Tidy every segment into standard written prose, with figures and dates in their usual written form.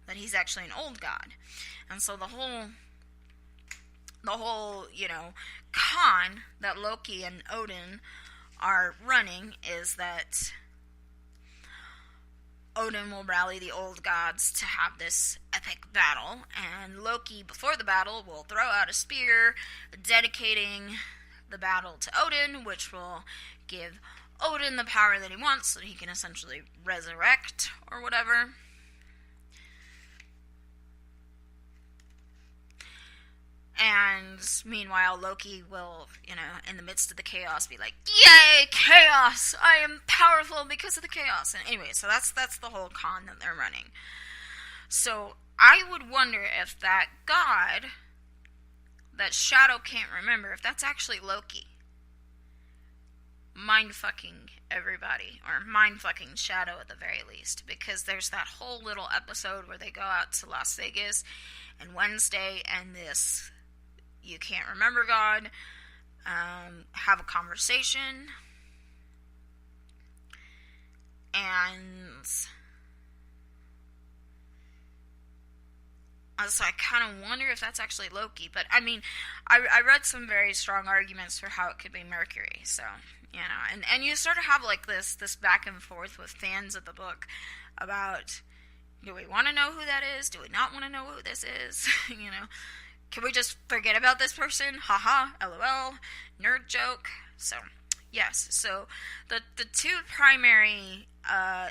that he's actually an old god. And so the whole, con that Loki and Odin are running is that Odin will rally the old gods to have this epic battle, and Loki, before the battle, will throw out a spear, dedicating the battle to Odin, which will give Odin the power that he wants so that he can essentially resurrect or whatever. And meanwhile, Loki will, in the midst of the chaos be like, "Yay, chaos! I am powerful because of the chaos." And anyway, so that's the whole con that they're running. So I would wonder if that god that Shadow can't remember, if that's actually Loki. Mind-fucking everybody, or mind-fucking Shadow at the very least, because there's that whole little episode where they go out to Las Vegas and Wednesday and this you can't remember God have a conversation, and so I kind of wonder if that's actually Loki. But I mean, I read some very strong arguments for how it could be Mercury. So and you sort of have like this back and forth with fans of the book about, do we want to know who that is? Do we not want to know who this is? Can we just forget about this person? Haha, LOL, nerd joke. So, yes. So, the two primary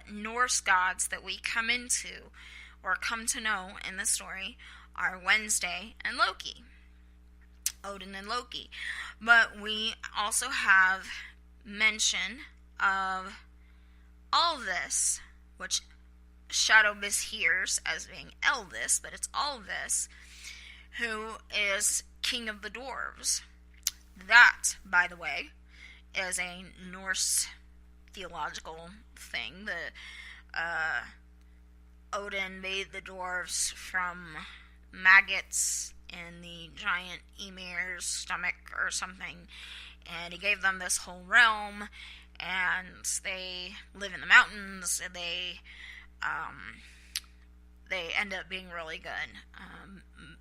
Norse gods that we come into, or come to know in the story, are Wednesday and Loki. Odin and Loki. But we also have mention of Alvis, which Shadow mishears as being Elvis, but it's Alvis, who is king of the dwarves. That, by the way, is a Norse theological thing. Odin made the dwarves from maggots in the giant emir's stomach or something, and he gave them this whole realm, and they live in the mountains, and they end up being really good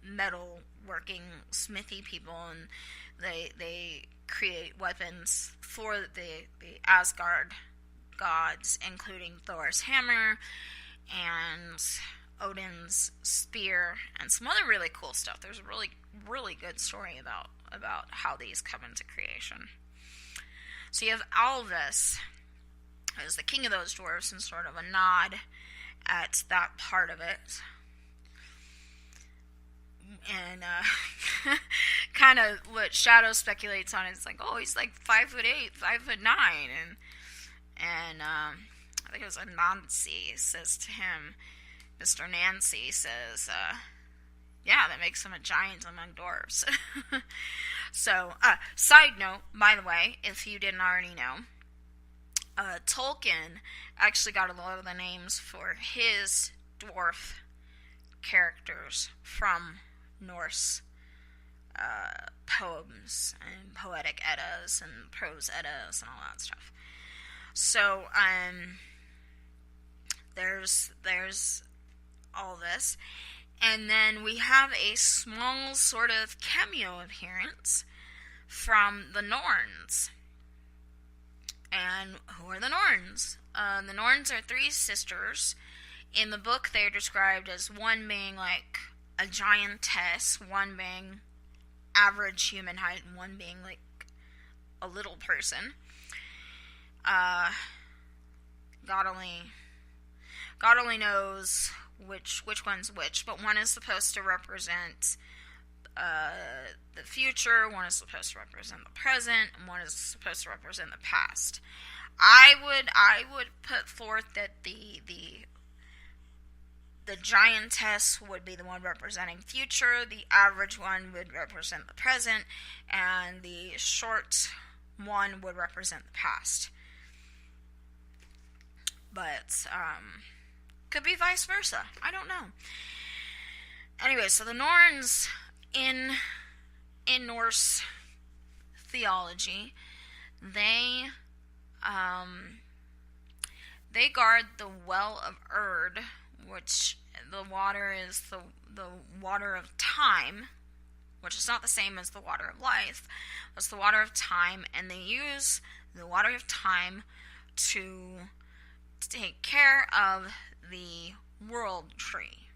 metal working smithy people, and they create weapons for the Asgard gods, including Thor's hammer and Odin's spear and some other really cool stuff. There's a really, really good story about how these come into creation. So you have Alvis as the king of those dwarves, and sort of a nod at that part of it. And kind of what Shadow speculates on is like, oh, he's like 5'8", 5'9", and I think it was Nancy says to him, Mr. Nancy says, yeah, that makes him a giant among dwarves. So, side note, by the way, if you didn't already know, Tolkien actually got a lot of the names for his dwarf characters from Norse poems and poetic eddas and prose eddas and all that stuff. So, there's all this. And then we have a small sort of cameo appearance from the Norns. And who are the Norns? The Norns are three sisters. In the book, they're described as one being like a giantess, one being average human height, and one being like a little person. God only knows which one's which, but one is supposed to represent the future, one is supposed to represent the present, and one is supposed to represent the past. I would put forth that the giantess would be the one representing future, the average one would represent the present, and the short one would represent the past. But could be vice versa. I don't know. Anyway, so the Norns in Norse theology, they guard the Well of Erd, which the water is the water of time, which is not the same as the water of life. It's the water of time, and they use the water of time to take care of the world tree.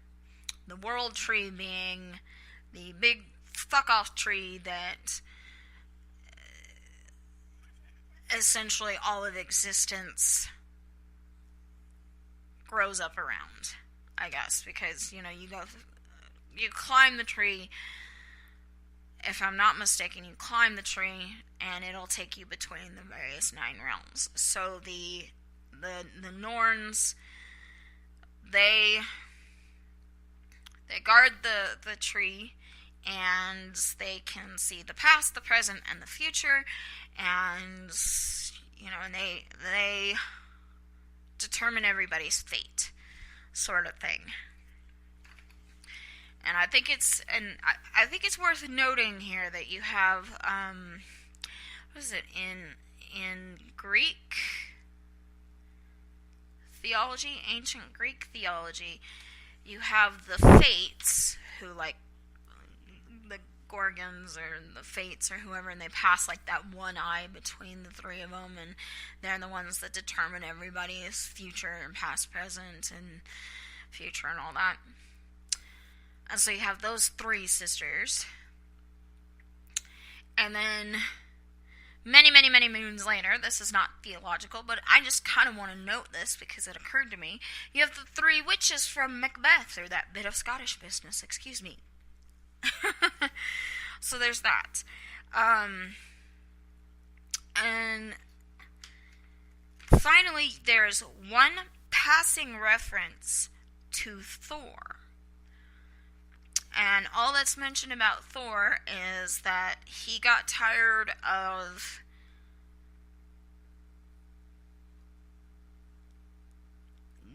The world tree being the big fuck-off tree that essentially all of existence grows up around, I guess, because, you climb the tree. If I'm not mistaken, you climb the tree, and it'll take you between the various 9 realms. So the Norns, they guard the tree, and they can see the past, the present, and the future, and and they determine everybody's fate, sort of thing. And I think it's worth noting here that you have what is it in Greek theology, ancient Greek theology, you have the Fates, who, like, the Gorgons or the Fates or whoever, and they pass, like, that one eye between the 3 of them, and they're the ones that determine everybody's future and past, present, and future and all that. And so you have those 3 sisters. And then many, many, many moons later, this is not theological, but I just kind of want to note this because it occurred to me, you have the 3 witches from Macbeth, or that bit of Scottish business, excuse me. So there's that. And finally, there's one passing reference to Thor. And all that's mentioned about Thor is that he got tired of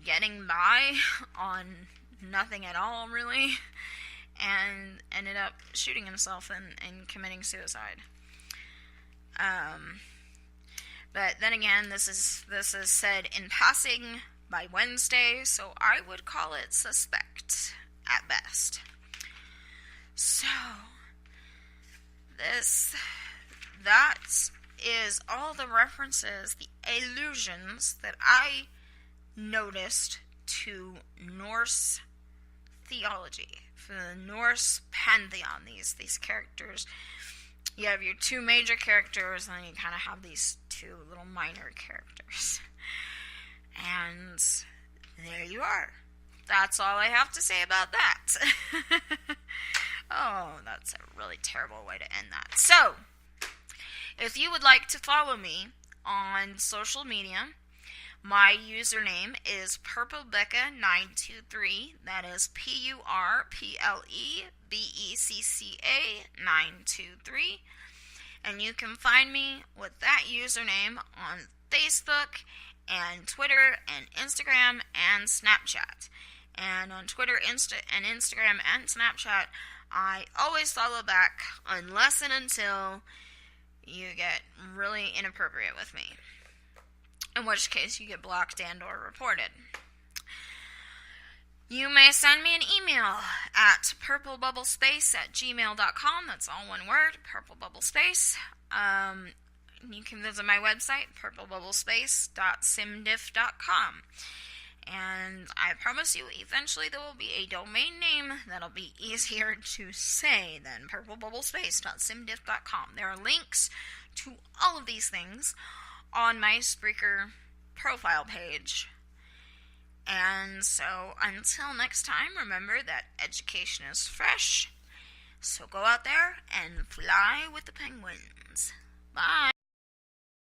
getting by on nothing at all, really, and ended up shooting himself and committing suicide. But then again, this is said in passing by Wednesday, so I would call it suspect at best. So, that is all the references, the allusions that I noticed to Norse theology, for the Norse Pantheon, these characters. You have your 2 major characters, and then you kind of have these 2 little minor characters. And there you are. That's all I have to say about that. Oh, that's a really terrible way to end that. So, if you would like to follow me on social media, my username is purplebecca923. That is PURPLEBECCA 923. And you can find me with that username on Facebook and Twitter and Instagram and Snapchat. And on Twitter, and Instagram and Snapchat, I always follow back unless and until you get really inappropriate with me. In which case you get blocked and or reported. You may send me an email at purplebubblespace@gmail.com. That's all one word, purplebubblespace. You can visit my website, purplebubblespace.simdiff.com. And I promise you, eventually there will be a domain name that'll be easier to say than purplebubblespace.simdiff.com. There are links to all of these things on my Spreaker profile page. And so, until next time, remember that education is fresh. So go out there and fly with the penguins. Bye.